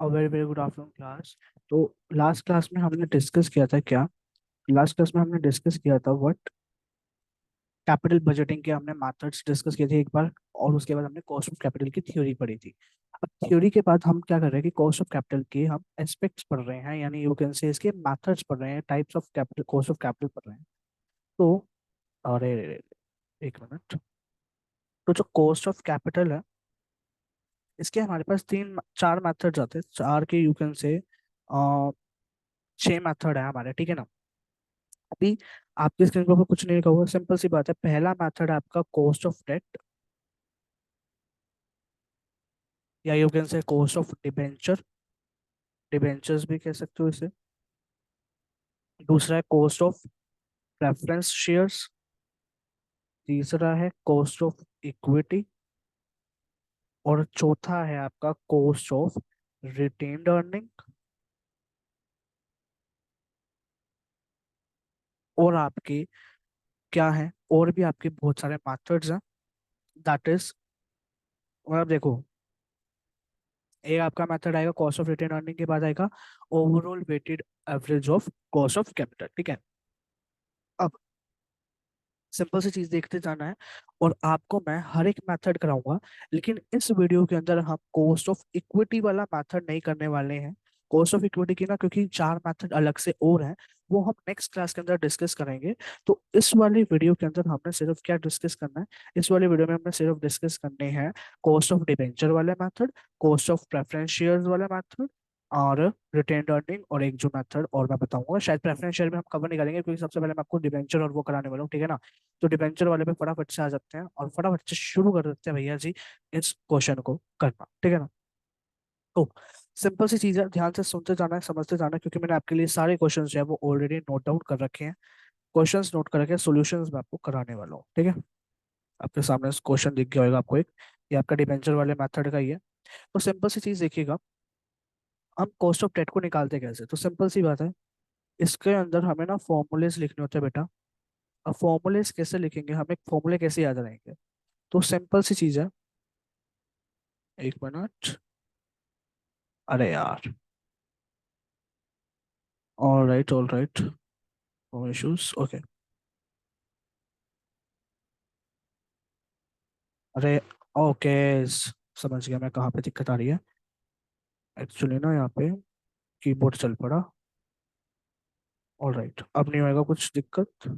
Very very good afternoon class. तो last class में हमने डिस्कस किया था क्या? लास्ट क्लास में हमने डिस्कस किया था व्हाट कैपिटल बजटिंग के हमने मेथड्स डिस्कस किए थे एक बार। और उसके बाद हमने कॉस्ट ऑफ कैपिटल की थ्योरी पढ़ी थी। अब थ्योरी के बाद हम क्या कर रहे हैं कि कॉस्ट ऑफ कैपिटल के हम एस्पेक्ट्स पढ़ रहे हैं, यानी यू कैन से इसके मेथड्स पढ़ रहे हैं, types of capital, cost of capital पढ़ रहे हैं। तो अरे एक मिनट। तो जो कॉस्ट ऑफ कैपिटल है, इसके हमारे पास तीन चार मेथड्स आते हैं, चार के यू कैन से 6 मेथड है हमारे, ठीक है ना? अभी आपकी स्क्रीन के ऊपर कुछ नहीं लिखा हुआ, सिंपल सी बात है। पहला मेथड है आपका कॉस्ट ऑफ डेट, या you can say cost of debenture, debentures भी कह सकते हो इसे। दूसरा है कॉस्ट ऑफ प्रेफरेंस शेयर्स। तीसरा है कॉस्ट ऑफ इक्विटी। और चौथा है आपका कॉस्ट ऑफ रिटेन्ड अर्निंग। और आपके क्या है, और भी आपके बहुत सारे मेथड्स हैं। दैट इज, मतलब देखो, एक आपका मेथड आएगा कॉस्ट ऑफ रिटेन अर्निंग, के बाद आएगा overall weighted average of cost of capital, ठीक है? अब सिंपल सी चीज देखते जाना है, और आपको मैं हर एक मेथड कराऊंगा। लेकिन इस वीडियो के अंदर हम कॉस्ट ऑफ इक्विटी वाला मेथड नहीं करने वाले हैं। कॉस्ट ऑफ इक्विटी की ना, क्योंकि चार मेथड अलग से और हैं, वो हम नेक्स्ट क्लास के अंदर डिस्कस करेंगे। तो इस वाली वीडियो के अंदर हमने सिर्फ क्या डिस्कस करना है, इस वाली वीडियो में हमने सिर्फ डिस्कस करने हैं कॉस्ट ऑफ डिबेंचर वाले method, cost of preference shares वाला मेथड, और रिटेन अर्निंग, और एक जो मेथड और मैं बताऊंगा, शायद प्रेफरेंस शेयर में हम कवर नहीं करेंगे, क्योंकि सबसे पहले मैं आपको डिबेंचर और वो कराने वाला हूँ, ठीक है ना? तो डिबेंचर वाले पे फटाफट से आ जाते हैं और फटाफट से शुरू कर देते हैं भैया जी इस क्वेश्चन को करना, ठीक है ना? तो सिंपल सी चीज है, ध्यान से सुनते जाना है, समझते जाना है, क्योंकि मैंने आपके लिए सारे क्वेश्चंस जो है वो ऑलरेडी नोट डाउन कर रखे हैं। क्वेश्चंस नोट कर रखे हैं, सॉल्यूशंस मैं आपको कराने वाला हूँ, ठीक है? आपके सामने क्वेश्चन दिख गया होगा आपको एक, ये आपका डिबेंचर वाले मेथड का ही है। तो सिंपल सी चीज देखिएगा, हम कॉस्ट ऑफ डेट को निकालते कैसे? तो सिंपल सी बात है, इसके अंदर हमें ना फॉर्मूलेस लिखने होते हैं बेटा। अब फॉर्मूलेस कैसे लिखेंगे, हमें फॉर्मूले कैसे याद रहेंगे? तो सिंपल सी चीज है, एक मिनट। अरे यार, all right, no issues, okay. अरे ओके, समझ गया मैं कहाँ पे दिक्कत आ रही है। एक्चुअली ना यहाँ पे कीबोर्ड चल पड़ा। ऑल राइट, अब नहीं होएगा कुछ दिक्कत।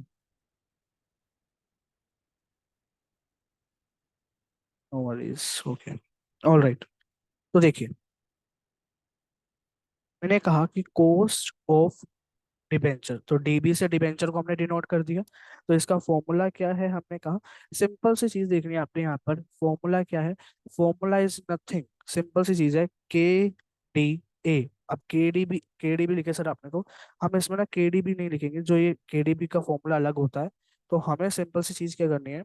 No worries, okay. All right, तो देखिए, मैंने कहा कि कॉस्ट ऑफ डिबेंचर, तो डीबी से डिबेंचर को हमने डिनोट कर दिया। तो इसका फॉर्मूला क्या है, हमने कहा सिंपल सी चीज देखनी है आपने यहाँ पर, फॉर्मूला क्या है? फॉर्मूला इज नथिंग, सिंपल सी चीज है, के डी ए। अब के डी बी लिखे सर आपने, तो हम इसमें ना के डी बी नहीं लिखेंगे, जो ये के डी बी का फॉर्मूला अलग होता है। तो हमें सिंपल सी चीज क्या करनी है,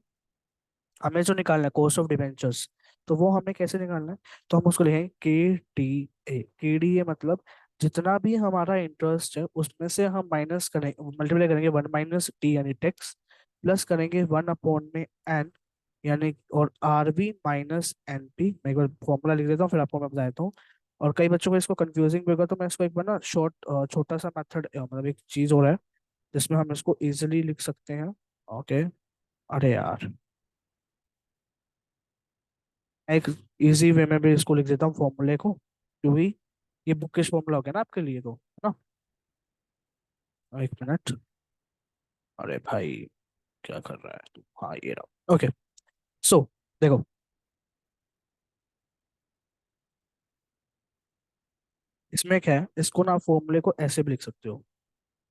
हमें जो निकालना है कॉस्ट ऑफ डिबेंचर्स, तो वो हमें कैसे निकालना है? तो हम उसको लिखेंगे के डी ए मतलब जितना भी हमारा इंटरेस्ट है उसमें से हम माइनस करेंगे, मल्टीप्लाई करेंगे 1 - टी यानी टैक्स, प्लस करेंगे 1 अपॉन में एन, यानी, और R B minus N P. मैं एक बार फॉर्मूला लिख देता हूँ, फिर आपको मैं बता देता हूँ। और कई बच्चों को इसको कंफ्यूजिंग भी होगा, तो मैं इसको एक बार ना छोटा सा मेथड, मतलब एक चीज हो रहा है जिसमें हम इसको इजिली लिख सकते हैं। ओके। अरे यार, एक इजी वे में भी इसको लिख देता हूँ फॉर्मूले को, क्योंकि ये बुकिश फॉर्मूला हो गया ना आपके लिए, तो है ना? एक मिनट। अरे भाई, क्या कर रहा है तू? हाँ, ये रहा, ओके। सो देखो, इसमें क्या है, इसको ना फॉर्मूले को ऐसे भी लिख सकते हो,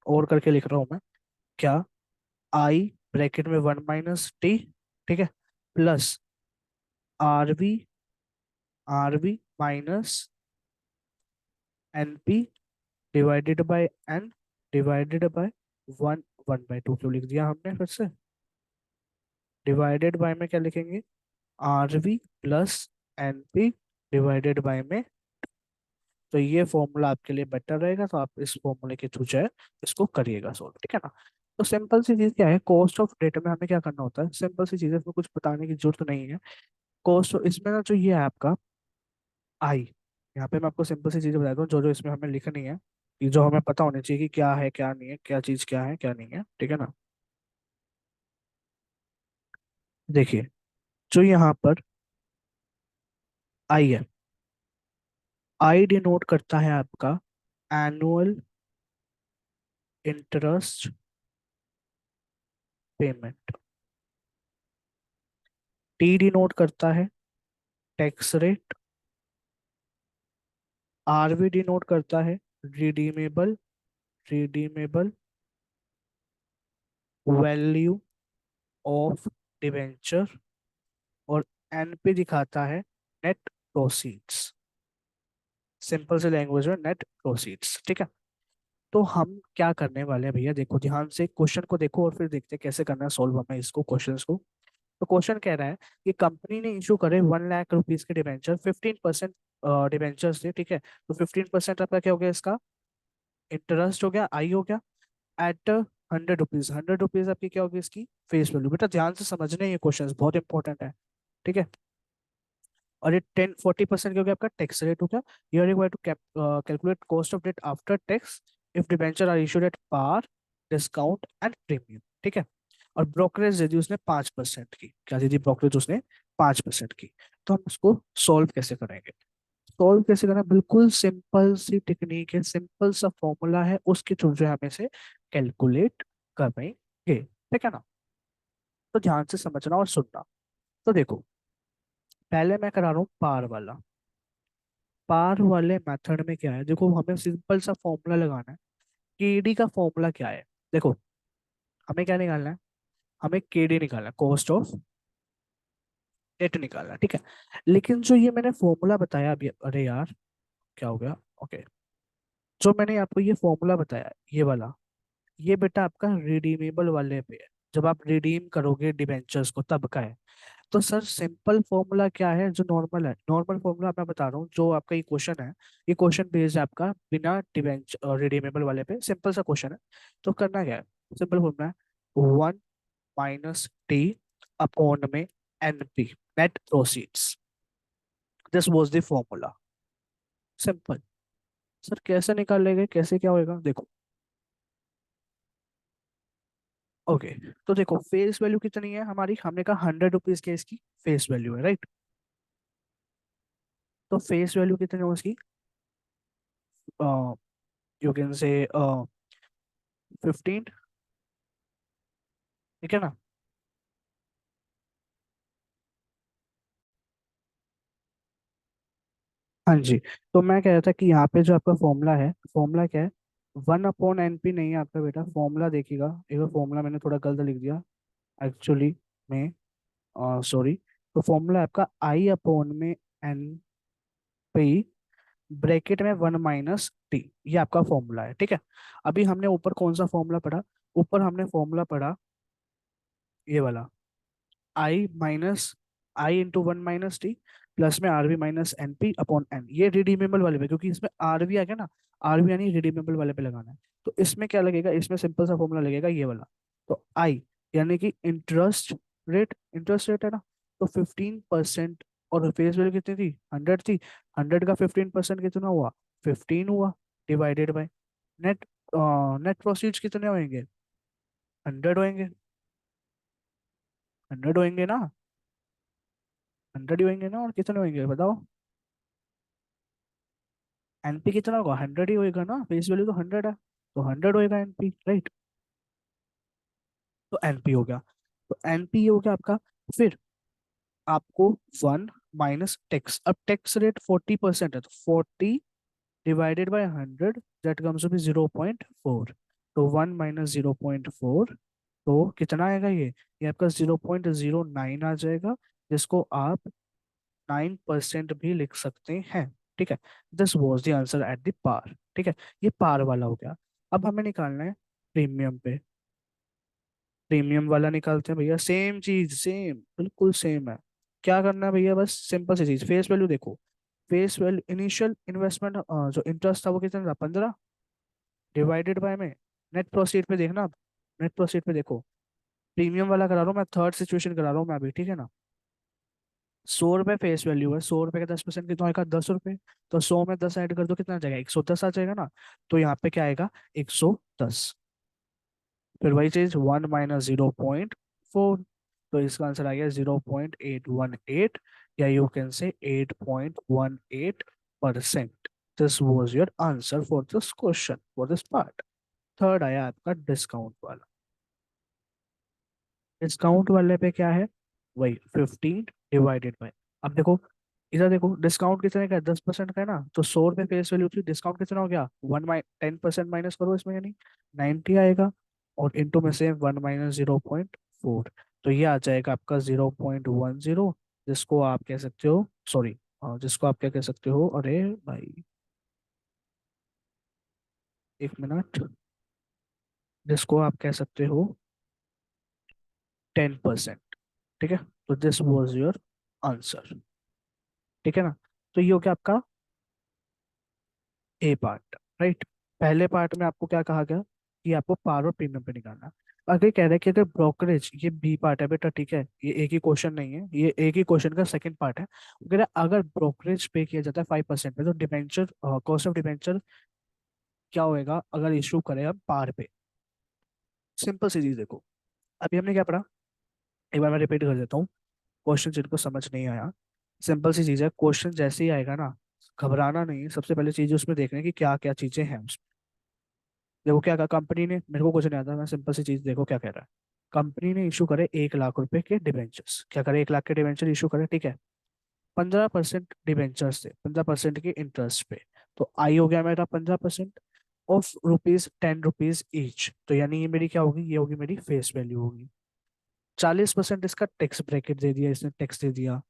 और करके लिख रहा हूँ मैं। क्या? आई ब्रैकेट में 1 - टी, ठीक है, plus R B minus N P divided by N divided by 1/2। क्यों लिख दिया हमने फिर से? डिवाइडेड बाय में क्या लिखेंगे? R V plus N P divided by में। तो ये फॉर्मूला आपके लिए बेटर रहेगा, तो आप इस फॉर्मूले के थ्रू जो है इसको करिएगा सॉल्व, ठीक है ना? तो सिंपल सी चीज क्या है, कॉस्ट ऑफ डेटा में हमें क्या करना होता है, सिंपल सी चीज है, इसमें कुछ बताने की जरूरत नहीं है। कॉस्ट इसमें ना जो ये है आपका आई, यहाँ पे मैं आपको सिंपल सी चीजें बताता हूँ जो जो इसमें हमें लिखनी है, कि जो हमें पता होनी चाहिए कि क्या है क्या नहीं है, क्या चीज क्या है क्या नहीं है, ठीक है ना। देखिए, जो यहाँ पर आई है, आई डिनोट करता है आपका annual interest payment. T denote करता है टैक्स रेट। आर भी डिनोट करता है redeemable redeemable value of debenture. और एन पे दिखाता है नेट प्रोसीड्स। सिंपल से लैंग्वेज में नेट प्रोसीड्स, ठीक है। तो हम क्या करने वाले हैं भैया, देखो ध्यान से क्वेश्चन को देखो और फिर देखते हैं कैसे करना है सॉल्व हमें इसको, क्वेश्चंस को। तो क्वेश्चन कह रहा है कि कंपनी ने इशू करे 1 लाख रुपीज के डिबेंचर, 15% डिबेंचर थे, ठीक है। तो 15% आपका क्या हो गया, इसका इंटरेस्ट हो गया, आई हो गया, एट 100 रुपीज। 100 रुपीज आपकी क्या होगी, इसकी फेस वैल्यू। बेटा ध्यान से समझने, ये क्वेश्चन बहुत इंपॉर्टेंट है, ठीक है। और ये 40% क्या हो गया, आपका टैक्स रेट हो गया। You are required to calculate cost of debt after tax if debenture are issued at par, discount and premium, ठीक है। और ब्रोकरेज दे दी उसने 5% की, क्या दे दी ब्रोकरेज उसने, 5% की। तो हम उसको सॉल्व कैसे करेंगे, सॉल्व कैसे करना, बिल्कुल सिंपल सी टेक्निक है, सिंपल सा फॉर्मूला है, उसके थ्रू जो है हमें से कैलकुलेट करेंगे, ठीक है ना। तो ध्यान से समझना और सुनना। तो देखो, पहले मैं करा रहा हूँ पार वाला। पार वाले मेथड में क्या है, देखो हमें सिंपल सा फॉर्मूला लगाना है। केडी का फॉर्मूला क्या है, देखो हमें क्या निकालना है, हमें केडी निकालना है, कॉस्ट ऑफ डेट निकालना है, ठीक है। लेकिन जो ये मैंने फॉर्मूला बताया अभी, अरे यार क्या हो गया, ओके। जो मैंने आपको ये फॉर्मूला बताया, ये वाला, ये बेटा आपका रिडीमेबल वाले पे है। जब आप रिडीम करोगे डिबेंचर्स को तब का है। तो सर सिंपल फॉर्मूला क्या है, जो नॉर्मल है, नॉर्मल फॉर्मूला मैं बता रहा हूँ, जो आपका ये क्वेश्चन है, ये क्वेश्चन बेस्ड है आपका बिना डिबेंच रिडीमेबल वाले पे, सिंपल सा क्वेश्चन है। तो करना क्या है, सिंपल फॉर्मूला है 1 - टी अपॉन में NP, net proceeds. This was the formula, simple. Sir कैसे निकालेंगे, कैसे क्या होएगा, देखो। ओके, तो देखो फेस वैल्यू कितनी है हमारी, हमने कहा 100 रुपीज के इसकी फेस वैल्यू है, राइट। तो फेस वैल्यू कितनी है उसकी, यू कैन से 15, ठीक है ना। हाँ जी। तो मैं कह रहा था कि यहाँ पे जो आपका फॉर्मूला है, फॉर्मूला क्या है, 1/NP नहीं है आपका बेटा, फॉर्मूला देखिएगा एक बार, फॉर्मूला मैंने थोड़ा गलत लिख दिया एक्चुअली में, सॉरी। तो फॉर्मूला आपका I/N P, ब्रैकेट में 1 - टी, ये आपका फॉर्मूला है, ठीक है। अभी हमने ऊपर कौन सा फॉर्मूला पढ़ा, ऊपर हमने फॉर्मूला पढ़ा ये वाला, I - I × 1 - टी प्लस में RV - NP/N, ये रिडीमेबल वाले पे, क्योंकि इसमें RV आ गया ना, RV यानी रिडीमेबल वाले पे लगाना है। तो इसमें क्या लगेगा, इसमें सिंपल सा फॉर्मूला लगेगा ये वाला। तो आई यानी कि इंटरेस्ट रेट, इंटरेस्ट रेट है ना, तो 15%। और फेस वैल्यू कितनी थी, 100 थी, 100 का 15% कितना हुआ, 15 हुआ, divided by net, net proceeds कितने होंगे, 100 होंगे, 100 होंगे ना, 100 ही होंगे ना, और कितने होंगे बताओ, एनपी कितना होगा, 100 ही होएगा ना, फेस वैल्यू तो 100 है, तो 100 होएगा एनपी, राइट। तो एनपी हो गया, तो एनपी ये हो गया आपका। फिर आपको 1 - टैक्स, अब टैक्स रेट 40% है, तो 40 divided by 100, that comes to be 0.4। तो 1 - 0.4, तो कितना आएगा ये आपका 0.09 आ जाएगा, जिसको आप 9% भी लिख सकते हैं, ठीक है। This was the answer at the par, ठीक है। ये पार वाला हो गया। अब हमें निकालना है प्रीमियम पे, प्रीमियम वाला निकालते हैं भैया, सेम चीज, सेम बिल्कुल सेम है। क्या करना है भैया, बस सिंपल सी चीज, फेस वैल्यू देखो, फेस वैल्यू इनिशियल इन्वेस्टमेंट जो इंटरेस्ट था वो कितना था, 15, डिवाइडेड बाय में नेट प्रोसीड पे देखना आप, नेट प्रोसीड पे देखो, प्रीमियम वाला करा रहा हूँ मैं, थर्ड सिचुएशन करा रहा हूँ मैं अभी, ठीक है ना। 100 रुपये फेस वैल्यू है, 100 रुपये का 10% कितना आएगा, 10 रुपये। तो 100 में 10 ऐड कर दो, कितना आ जाएगा, 110 आ जाएगा ना। तो यहाँ पे क्या आएगा, 110। फिर वही चीज, 1 - 0.4, तो इसका आंसर आ गया 0.818, या you can say 8.18%। This was your answer for this question, for this part. Third आया आपका डिस्काउंट वाला। डिस्काउंट वाले पे क्या है, वही 15 ÷ अब देखो, इधर देखो डिस्काउंट कितने का है, 10% का है ना। तो 100 रुपये फेस वैल्यू थी, डिस्काउंट कितना हो गया, 10% माइनस करो इसमें, यानी 90 आएगा। और इंटू में से 1 - 0.4, तो ये आ जाएगा आपका 0.10, जिसको आप कह सकते हो, सॉरी, जिसको आप क्या कह सकते हो, अरे भाई, एक मिनट, जिसको आप कह सकते हो 10%। ठीक है, तो दिस वॉज योर आंसर। ठीक है ना। तो ये हो गया आपका ए पार्ट, राइट। पहले पार्ट में आपको क्या कहा गया, कि आपको पार और प्रीमियम पे निकालना है। आगे कह रहे हैं कि अगर ब्रोकरेज, ये बी पार्ट है बेटा, ठीक है, ये एक ही क्वेश्चन नहीं है, ये एक ही क्वेश्चन का सेकंड पार्ट है। कह रहा है, अगर ब्रोकरेज पे किया जाता है 5% पे, तो डिबेंचर, कॉस्ट ऑफ डिबेंचर क्या होएगा अगर इशू करें हम पार पे। सिंपल सी चीज देखो, अभी हमने क्या पढ़ा, एक बार मैं रिपीट कर देता हूँ, क्वेश्चन जिनको समझ नहीं आया। सिंपल सी चीज है, क्वेश्चन जैसे ही आएगा ना, घबराना नहीं है। सबसे पहले चीज उसमें देखना है कि क्या क्या चीजें हैं उसमें। देखो क्या कहा कंपनी ने, मेरे को कुछ नहीं आता, मैं सिंपल सी चीज देखो क्या कह रहा है। कंपनी ने इशू करे 1 लाख रुपए के डिबेंचर्स, क्या करे, 1 लाख के डिबेंचर इशू करे, ठीक है। 15% डिबेंचर से, 15% के इंटरेस्ट पे, तो आई हो गया मेरा 15% ऑफ ₹10 ईच। तो यानी ये मेरी क्या होगी, ये होगी मेरी फेस वैल्यू होगी। 40% इसका टैक्स ब्रैकेट दे दिया इसने, टैक्स दे दिया।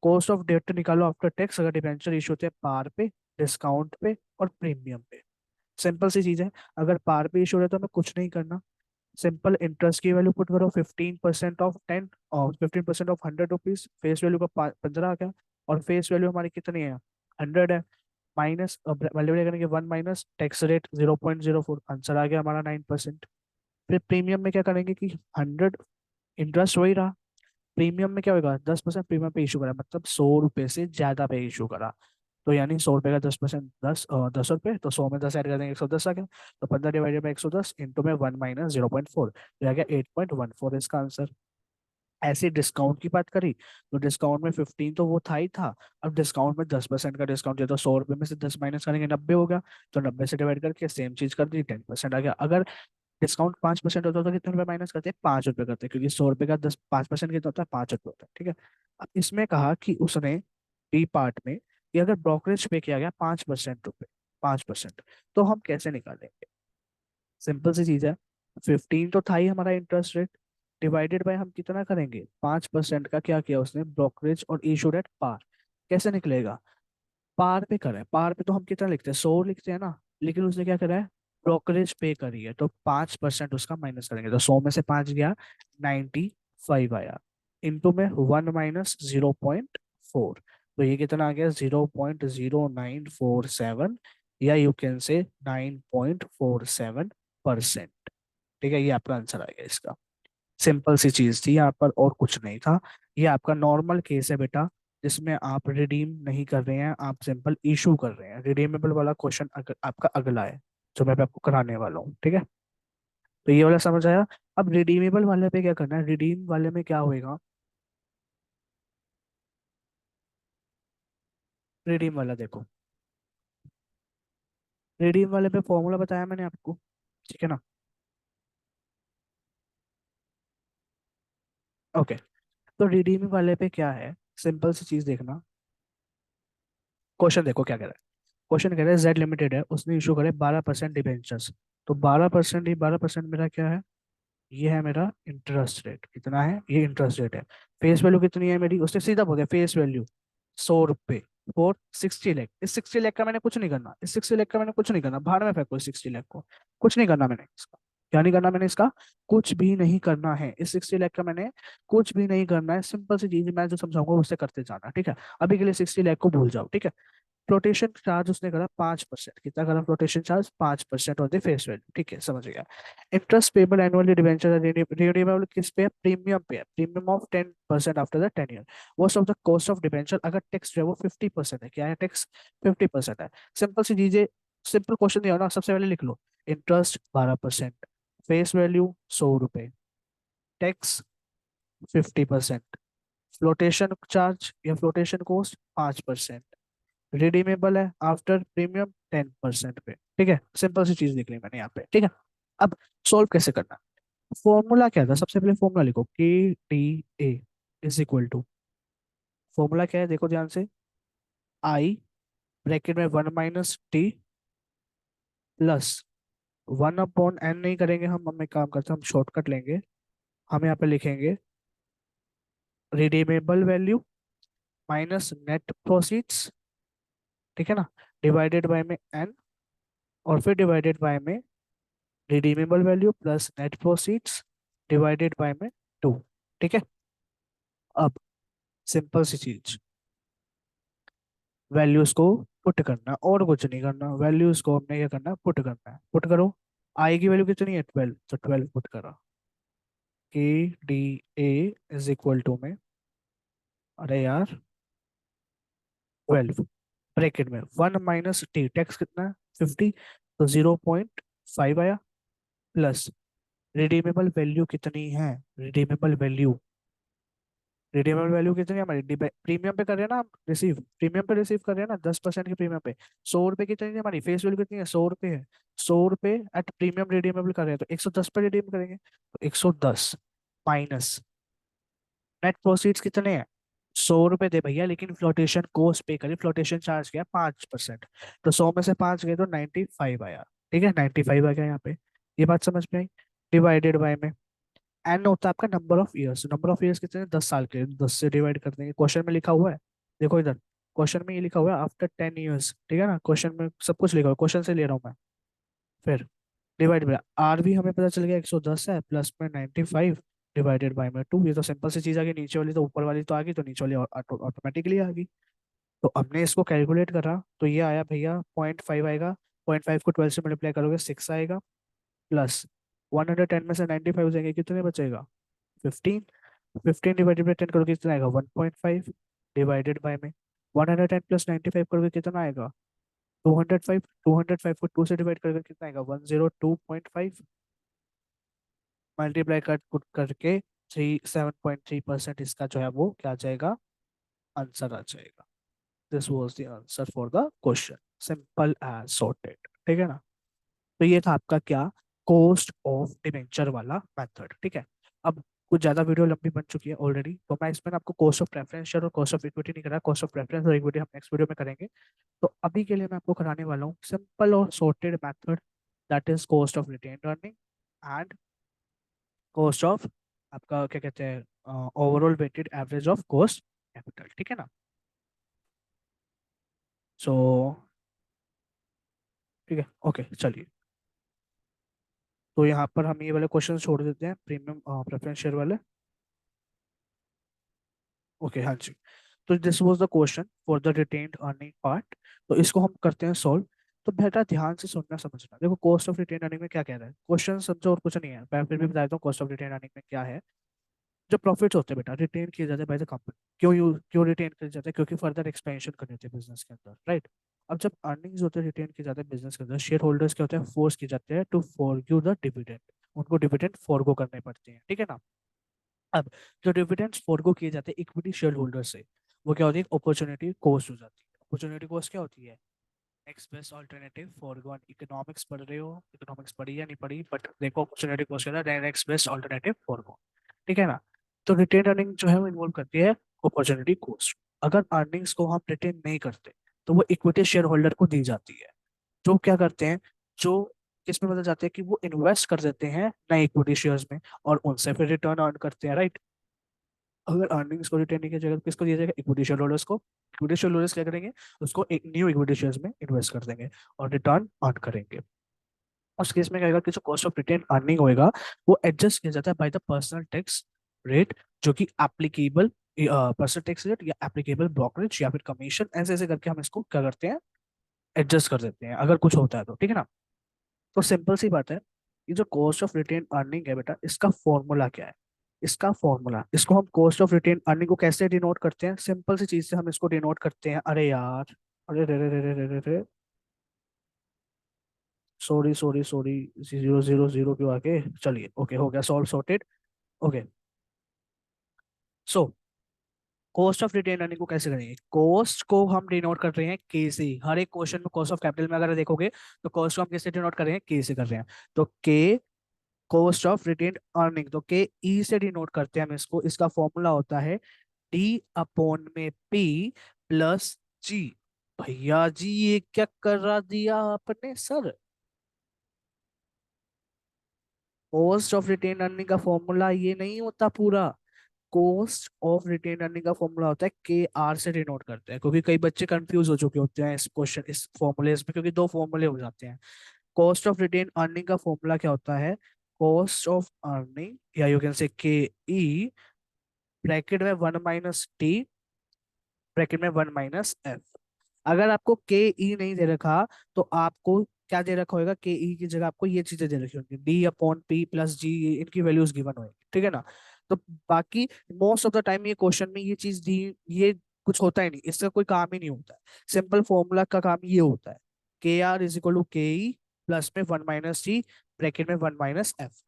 कॉस्ट ऑफ डेट निकालो आफ्टर टैक्स, अगर डिबेंचर इशू होते हैं पार पे, डिस्काउंट पे और प्रीमियम पे। सिंपल सी चीज है, अगर पार पे इशू है तो हमें कुछ नहीं करना। सिंपल इंटरेस्ट की वैल्यू पुट करो, 15% ऑफ 10, और 15% ऑफ ₹100, फेस वैल्यू का 15 आ गया। और फेस वैल्यू हमारी कितनी है, 100 है। माइनस मल्टीप्लाई करेंगे 1 - टैक्स रेट 0.04, आंसर आ गया हमारा 9%। फिर प्रीमियम में क्या करेंगे कि 100, इंटरेस्ट वही रहा, प्रीमियम में क्या होगा, 10% प्रीमियम पे इशू करा, मतलब 100 रुपए से ज्यादा पे इशू करा। तो यानी 100 रुपए का 10%, 10 रुपए, तो 100 में 10 ऐड कर देंगे, 110 आ गया। तो 15 ÷ 110 इंटू में 1 - 0.4, तो आ गया 8.14 इसका आंसर। ऐसे डिस्काउंट की बात करी, तो डिस्काउंट में 15 तो वो था ही था। अब डिस्काउंट में 10% का डिस्काउंट दिया, तो 100 रुपए में से 10 माइनस करेंगे, 90 हो गया। तो 90 से डिवाइड करके सेम चीज कर दी, 10% आ गया। अगर डिस्काउंट 5% होता है तो कितने रुपए माइनस करते हैं, 5 रुपए करते हैं, क्योंकि 100 रुपए का 5% कितना होता है, 5 रुपए होता है, ठीक है। अब इसमें कहा कि उसने बी पार्ट में, कि अगर ब्रोकरेज पे किया गया 5%, 5%, तो हम कैसे निकालेंगे। सिंपल सी चीज है, 15 तो था ही हमारा इंटरेस्ट रेट, डिवाइडेड बाय हम कितना करेंगे, 5% का क्या किया उसने, ब्रोकरेज और इशूड एट पार। कैसे निकलेगा, पार पे करा है, पार पे तो हम कितना लिखते हैं, 100 लिखते हैं ना। लेकिन उसने क्या करा है, ब्रोकरेज पे करी है, तो 5% उसका माइनस करेंगे, तो 100 में से 5 गया, 95 आया। इंटू में 1 - 0.4, तो ये कितना आ गया, 0.0947, या यू कैन से 9.47%। ठीक है, ये आपका आंसर आ गया इसका। सिंपल सी चीज थी यहाँ पर, और कुछ नहीं था। ये आपका नॉर्मल केस है बेटा, जिसमें आप रिडीम नहीं कर रहे हैं, आप सिंपल इशू कर रहे हैं। रिडीमेबल वाला क्वेश्चन आपका अगला है, जो मैं आपको कराने वाला हूँ, ठीक है। तो ये वाला समझ आया। अब रिडीमेबल वाले पे क्या करना है, रिडीम वाले में क्या होएगा, रिडीम वाला देखो, रिडीम वाले पे फॉर्मूला बताया मैंने आपको, ठीक है ना। ओके, तो रिडीम वाले पे क्या है, सिंपल सी चीज देखना। क्वेश्चन देखो क्या कह रहा है, क्वेश्चन कह रहा है जेड लिमिटेड है, उसने इशू करे 12% डिबेंचर्स। तो 12%, ये 12% मेरा क्या है, ये है मेरा इंटरेस्ट रेट, कितना है, ये इंटरेस्ट रेट है। फेस वैल्यू कितनी है मेरी, उसने सीधा बोल दिया फेस वैल्यू 100 रुपये फॉर 60 लाख। इस 60 लाख का मैंने कुछ नहीं करना, इस 60 लाख का मैंने कुछ नहीं करना, भाड़ में फेंको इस 60 लाख को, कुछ नहीं करना मैंने इसका। क्या नहीं करना मैंने इसका, कुछ भी नहीं करना है, इस 60 लाख का मैंने कुछ भी नहीं करना है। सिंपल सी चीज, मैं जो समझाऊंगा उससे करते जाना, ठीक है। अभी के लिए 60 लाख को भूल जाओ, ठीक है। फ्लोटेशन चार्ज उसने करा 5%, कितना करा flotation charge? 5% of the face value, ठीक है समझ गया। Interest payable annually debenture renewable किस पे है? प्रीमियम पे है, premium of 10% after the 10 year. Most of the cost of debenture, अगर टैक्स जो है वो 50% है, क्या है टैक्स? 50% है। सिंपल सी चीजें, सिंपल क्वेश्चन दिया हो ना, सबसे पहले लिख लो। इंटरेस्ट 12%, फेस वैल्यू 100 रुपए, टैक्स 50%, फ्लोटेशन चार्ज या फ्लोटेशन कॉस्ट 5%, रिडीमेबल है आफ्टर प्रीमियम 10% पे, ठीक है। सिंपल सी चीज लिख ली मैंने यहाँ पे, ठीक है। अब सोल्व कैसे करना? फॉर्मूला क्या था? सबसे पहले फॉर्मूला लिखो, K T A is equal to, formula क्या है देखो ध्यान से, आई ब्रैकेट में 1 - टी प्लस 1/n, नहीं करेंगे हम एक काम करते हैं, हम शॉर्टकट लेंगे। हम यहाँ पे लिखेंगे redeemable value minus net proceeds, ठीक है ना, डिवाइडेड बाय में एन, और फिर डिवाइडेड बाय में redeemable value plus net proceeds divided by में 2, ठीक है। अब सिंपल सी चीज, वैल्यूज को पुट करना, और कुछ नहीं करना, वैल्यूज को हमने क्या करना है? पुट करना है। पुट करो, आई की वैल्यू कितनी है? 12, तो 12 पुट करा। K D A is equal to में, अरे यार 12 ब्रैकेट में 1 - टी, टैक्स कितना है? 50, तो 0.5 आया, प्लस रिडीमेबल वैल्यू कितनी है? रिडीमेबल वैल्यू, रिडीमेबल वैल्यू कितनी है हमारी? प्रीमियम पे कर रहे हैं ना हम रिसीव, प्रीमियम पे रिसीव कर रहे हैं ना, 10% के प्रीमियम पे। 100 रुपए कितनी है हमारी फेस वैल्यू? कितनी है? 100 रुपए है। 100 रुपए एट प्रीमियम रिडीमेबल कर रहे हैं, तो 110 पे रिडीम करेंगे, तो 110 माइनस नेट प्रोसीड्स कितने हैं? 100 रुपए दे भैया, लेकिन फ्लोटेशन कोस्ट पे करी, फ्लोटेशन चार्ज किया 5%, तो 100 में से 5 गए तो 95 आया, ठीक है, 95 आ गया यहाँ पे। ये बात समझ में आई? डिवाइडेड बाय में एन होता है आपका number of years, number of years कितने हैं? 10 साल के, 10 से डिवाइड कर देंगे। क्वेश्चन में लिखा हुआ है, देखो इधर, क्वेश्चन में ये लिखा हुआ है आफ्टर 10 ईयर्स, ठीक है ना, क्वेश्चन में सब कुछ लिखा हुआ है, क्वेश्चन से ले रहा हूँ मैं। फिर डिवाइड बाय आर भी हमें पता चल गया 110 है, प्लस में 95 डिवाइडेड बाय में 2। ये तो सिंपल सी चीज आ गई, नीचे वाली तो ऊपर वाली तो आ गई, तो नीचे वाली ऑटोमेटिकली आ गई। तो हमने इसको कैलकुलेट करा, तो ये आया भैया 0.5 आएगा, 0.5 को 12 से मल्टीप्लाई करोगे 6 आएगा, प्लस 110 में से 95 जाएंगे, कितने बचेगा? 15। 15 डिवाइडेड बाई 10 करोगे कितना आएगा? 1.5 डिवाइडेड बाय में 110 प्लस 95 करोगे कितना आएगा? 205। 205 को 2 से डिवाइड करोगे कितना आएगा? 102.5, मल्टीप्लाई कर पुट करके 7.3% इसका जो है वो क्या आ जाएगा? आंसर आ जाएगा। This was the answer for the question, simple as sorted, ठीक है ना। तो ये था आपका क्या? कॉस्ट ऑफ डिबेंचर वाला मेथड, ठीक है। अब कुछ ज्यादा वीडियो लंबी बन चुकी है ऑलरेडी, तो मैं इसमें आपको कॉस्ट ऑफ प्रेफरेंस शेयर और कॉस्ट ऑफ इक्विटी नहीं करा, कॉस्ट ऑफ प्रेफरेंस और इक्विटी हम नेक्स्ट वीडियो में करेंगे। तो अभी के लिए मैं आपको कराने वाला हूँ सिंपल और sorted method, that is cost of retained earning and cost of, आपका क्या कहते हैं, overall weighted average of cost capital, ठीक है ना। सो ठीक है, ओके चलिए। तो यहाँ पर हम ये वाले क्वेश्चन छोड़ देते हैं, प्रीमियम प्रेफरेंस शेयर वाले। ओके हाँ जी। तो this was the question for the retained earning part. तो इसको हम करते हैं सॉल्व। तो बेटा ध्यान से सुनना समझना, देखो कॉस्ट ऑफ रिटेन अर्निंग में क्या कह रहा है क्वेश्चन, समझो और कुछ नहीं है, मैं फिर भी बता देता हूँ कॉस्ट ऑफ रिटेन अर्निंग में क्या है। जो प्रॉफिट्स होते हैं बेटा रिटेन किए जाते हैं बाय द कंपनी। क्यों रिटेन किए जाते हैं? क्योंकि फर्दर एक्सपेंशन करनी होती है बिजनेस के अंदर, राइट। अब जब अर्निंग्स होते हैं रिटेन किए जाते हैं बिजनेस के अंदर, शेयर होल्डर्स क्या होते हैं? फोर्स किए जाते हैं टू फॉरगिव द डिविडेंड, उनको डिविडेंड फॉरगो करने पड़ते हैं, ठीक है ना। अब जो डिविडेंड्स फॉरगो किए जाते हैं इक्विटी शेयर होल्डर से, वो क्या होती है? अपॉर्चुनिटी कॉस्ट हो जाती है। अपॉर्चुनिटी कॉस्ट क्या होती है? Next best alternative foregone. Economics पढ़ रहे हो, इकोनॉमिक्स पढ़ी या नहीं पढ़ी, बट देखो अपॉर्चुनिटी कॉस्ट क्या है? नेक्स्ट बेस्ट ऑल्टरनेटिव फॉरगॉन, ठीक है ना। तो रिटेन अर्निंग जो है वो इन्वॉल्व करती है अपॉर्चुनिटी कॉस्ट। अगर अर्निंग्स को हम रिटेन नहीं करते तो वो इक्विटी शेयर होल्डर को दी जाती है, जो क्या करते हैं, जो किसमें बदल जाते हैं कि वो इन्वेस्ट कर देते हैं नए इक्विटी शेयर्स में, और उनसे फिर रिटर्न अर्न करते हैं, राइट। अगर अर्निंग्स को रिटेन नहीं किया जाएगा तो किसको दिया जाएगा? इक्विटी शेयर होल्डर्स को। इक्विटी शेयर होल्डर्स क्या करेंगे? उसको एक न्यू इक्विटी शेयर्स में इन्वेस्ट कर देंगे और रिटर्न अर्न करेंगे। उस केस में क्या होगा कि जो कॉस्ट ऑफ रिटेन अर्निंग होएगा वो एडजस्ट किया जाता है by the personal tax rate, जो कि एप्लीकेबल परसेंट टैक्स रेट या एप्लीकेबल ब्रोकरेज या फिर कमीशन, ऐसे ऐसे करके हम इसको क्या करते हैं, एडजस्ट कर देते हैं अगर कुछ होता है तो, ठीक है ना। तो सिंपल सी बात है, ये जो कॉस्ट ऑफ रिटेन अर्निंग है बेटा, इसका फॉर्मूला क्या है, इसका फॉर्मूला, इसको हम कॉस्ट ऑफ रिटेन अर्निंग को कैसे डिनोट करते हैं, सिंपल सी चीज से हम इसको डिनोट करते हैं। अरे यार, अरे रे रे रे रे रे रे रे, सॉरी सॉरी सॉरी, 0 0 0 क्यों आके, चलिए ओके हो गया, solve sorted. Okay, so cost of retained earning को कैसे करेंगे, कॉस्ट को हम डिनोट कर रहे हैं के से, हर एक क्वेश्चन में कॉस्ट ऑफ कैपिटल में अगर देखोगे तो कॉस्ट को हम कैसे डिनोट कर रहे हैं, के से कर रहे हैं। तो के कॉस्ट ऑफ रिटेन अर्निंग, तो के ई से डिनोट करते हैं हम इसको, इसका फॉर्मूला होता है डी अपॉन में पी प्लस जी। भैया जी ये क्या कर रहा दिया आपने sir, cost of retained earning का फॉर्मूला ये नहीं होता पूरा, कॉस्ट ऑफ रिटेन अर्निंग का फॉर्मूला होता है के आर से डिनोट करते हैं, क्योंकि कई बच्चे कंफ्यूज हो चुके होते हैं इस क्वेश्चन, इस फॉर्मूले में, क्योंकि दो फॉर्मूले हो जाते हैं। कॉस्ट ऑफ रिटेन अर्निंग का फॉर्मूला क्या होता है, कॉस्ट ऑफ अर्निंग, या यू कैन से के ई, ब्रैकेट में 1 - टी, ब्रैकेट में 1 - एफ। अगर आपको के ई नहीं दे रखा तो आपको क्या दे रखा होगा, के ई की जगह आपको ये चीजें दे रखी होंगी, डी अपॉन पी प्लस जी, इनकी वैल्यूज गिवन होगी, ठीक है ना। तो बाकी मोस्ट ऑफ द टाइम ये क्वेश्चन में ये चीज दी, ये कुछ होता ही नहीं, इसका कोई काम ही नहीं होता है। सिंपल फॉर्मूला का काम ये होता है, के आर इज इक्वल टू के ई प्लस में 1 - टी, ब्रैकेट में 1 - एफ।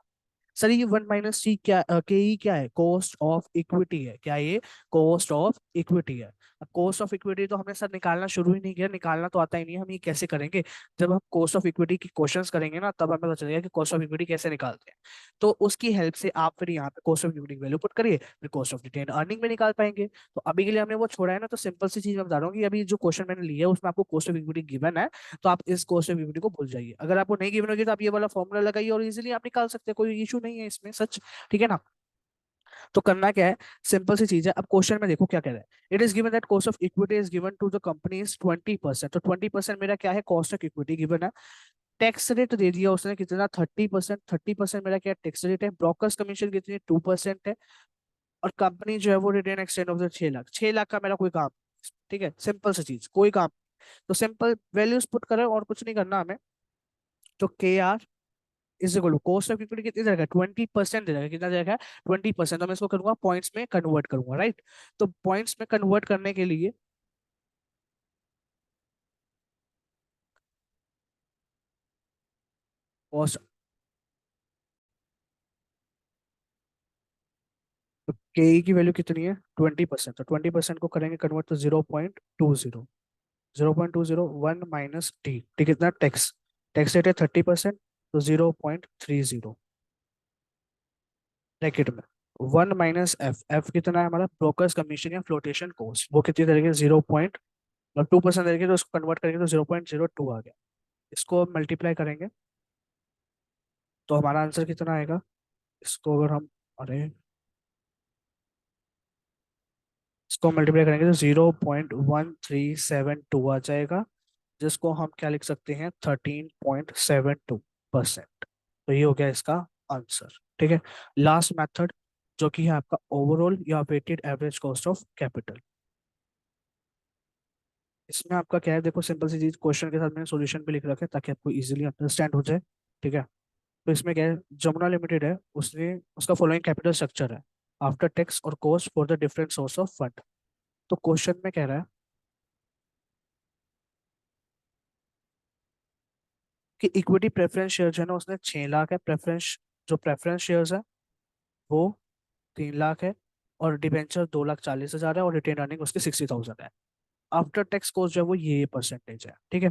सर ये 1 - टी क्या, के ई क्या है, कॉस्ट ऑफ इक्विटी है, क्या ये, कॉस्ट ऑफ इक्विटी है। कॉस्ट ऑफ इक्विटी तो हमने सर निकालना शुरू ही नहीं किया, निकालना तो आता ही नहीं है, हम ये कैसे करेंगे, जब हम कॉस्ट ऑफ इक्विटी की क्वेश्चंस करेंगे ना तब हमें पता चलेगा कि कॉस्ट ऑफ इक्विटी कैसे निकालते हैं। तो उसकी हेल्प से आप फिर यहाँ पे कॉस्ट ऑफ इक्विटी की वैल्यू पुट करिए, फिर कॉस्ट ऑफ रिटेन अर्निंग में निकाल पाएंगे। तो अभी के लिए हमने वो छोड़ा है ना, तो सिंपल सी चीज मैं बता रहा हूँ कि अभी जो क्वेश्चन मैंने लिया है उसमें आपको कॉस्ट ऑफ इक्विटी गिवन है, तो आप इस कॉस्ट ऑफ इक्विटी को भूल जाइए। अगर आपको नहीं गिवन होगी तो आप ये वाला फॉर्मूला लगाइए और इजीली आप निकाल सकते हैं, कोई इशू नहीं है इसमें सच, ठीक है ना। तो करना क्या है, सिंपल सी चीज है, अब क्वेश्चन में देखो क्या कह रहा है, it is given that cost of equity is given to the company is 20%, तो 20% मेरा क्या है, कॉस्ट ऑफ इक्विटी गिवन है। टैक्स रेट दे दिया उसने कितना, 30%, 30% मेरा क्या टैक्स रेट है, ब्रोकर्स कमीशन कितनी 2% है, और कंपनी जो है वो retained extent of the 6 lakh, 6 lakh का मेरा कोई काम, ठीक है, सिंपल सी चीज, कोई काम। तो सिंपल वैल्यूज पुट करें और कुछ नहीं करना हमें। तो K R is equal to cost of equity कितनी जगह, 20% दे देगा, कितना जगह है, 20%, तो मैं इसको करूंगा पॉइंट्स में कन्वर्ट करूंगा, राइट। तो पॉइंट्स में कन्वर्ट करने के लिए कॉस्ट, तो के ई की वैल्यू कितनी है 20%, तो 20% को करेंगे कन्वर्ट तो 0.20, 0.20 1 - टी, टी कितना टैक्स, टैक्स रेट है 30%, तो 0.30 ब्रैकेट में 1 - एफ, एफ कितना है हमारा, ब्रोकर्स कमीशन या फ्लोटेशन कॉस्ट, वो कितनी तरीके 0.2% तरीके, तो उसको कन्वर्ट करेंगे तो 0.02 आ गया। इसको मल्टीप्लाई करेंगे तो हमारा आंसर कितना आएगा, इसको अगर हम, अरे इसको मल्टीप्लाई करेंगे तो 0.1372 आ जाएगा, जिसको हम क्या लिख सकते हैं, 13.72%। तो ये हो गया इसका आंसर, ठीक है। लास्ट मेथड जो कि है आपका ओवरऑल या weighted average cost of capital. इसमें आपका क्या है, देखो सिंपल सी चीज, क्वेश्चन के साथ मैंने सॉल्यूशन भी लिख रखा है ताकि आपको इजीली अंडरस्टैंड हो जाए, ठीक है। तो इसमें क्या है, जमुना लिमिटेड है, उसने उसका फॉलोइंग कैपिटल स्ट्रक्चर है, आफ्टर टैक्स और cost for the different source of fund. तो क्वेश्चन में कह रहा है कि इक्विटी प्रेफरेंस शेयर जो है ना, उसने 6 लाख है प्रेफरेंस, जो प्रेफरेंस शेयर्स है वो 3 लाख है, और डिबेंचर 2,40,000 है, और रिटेन अर्निंग उसकी 60,000 है। आफ्टर टैक्स कॉस्ट जो है वो ये परसेंटेज है, ठीक है।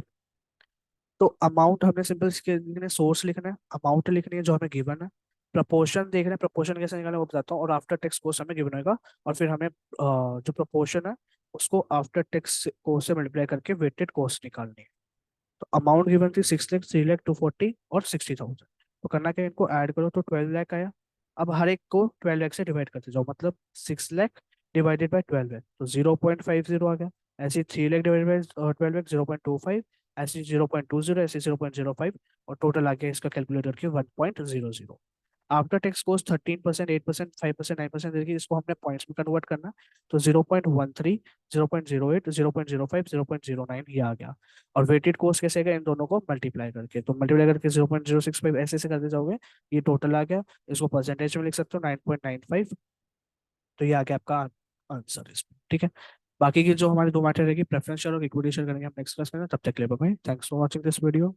तो अमाउंट हमने सिंपल इसके लिए सोर्स लिखना है, अमाउंट लिखनी है जो हमें गिवन है, प्रपोर्शन देख रहे हैं, प्रपोर्शन कैसे निकालना है वो बताता हूँ, और आफ्टर टैक्स कॉस्ट हमें गिवन होगा, और फिर हमें जो प्रपोर्शन है उसको आफ्टर टैक्स कॉस्ट से मल्टीप्लाई करके वेटेड कॉस्ट निकालनी है। तो अमाउंट गिवन थी 6 लाख, 3 लाख, 240 और 60,000। तो करना क्या है, इनको ऐड करो तो 12 लाख आया। अब हर एक को 12 लाख से डिवाइड करते जाओ, मतलब 6 लाख डिवाइडेड बाई 12 है तो 0.50 आ गया। ऐसे 3 लाख डिवाइडेड बाई 12 0.25, ऐसे 0.20, ऐसे 0.05, और टोटल आ गया इसका कैलकुलेटर के 1.00। आफ्टर टैक्स कॉस्ट 13%, 8%, 5%, 9% देखिए, इसको हमने पॉइंट्स में कन्वर्ट करना। तो 0.13, 0.08, 0.05, 0.09 ये आ गया। और वेटेड कॉस्ट कैसे आएगा, इन दोनों को मल्टीप्लाई करके, तो मल्टीप्लाई करके 0.065 ऐसे ऐसे करते जाओगे, ये टोटल आ गया। इसको परसेंटेज में लिख सकते हो 9.95। तो ये आ गया आपका आंसर इसमें, ठीक है। बाकी की जो हमारी दो मैटर रहेगी, प्रेफरेंशियल और इक्विटी शेयर, करेंगे हम नेक्स्ट क्लास में। तब तक के लिए bye, thanks for watching this video.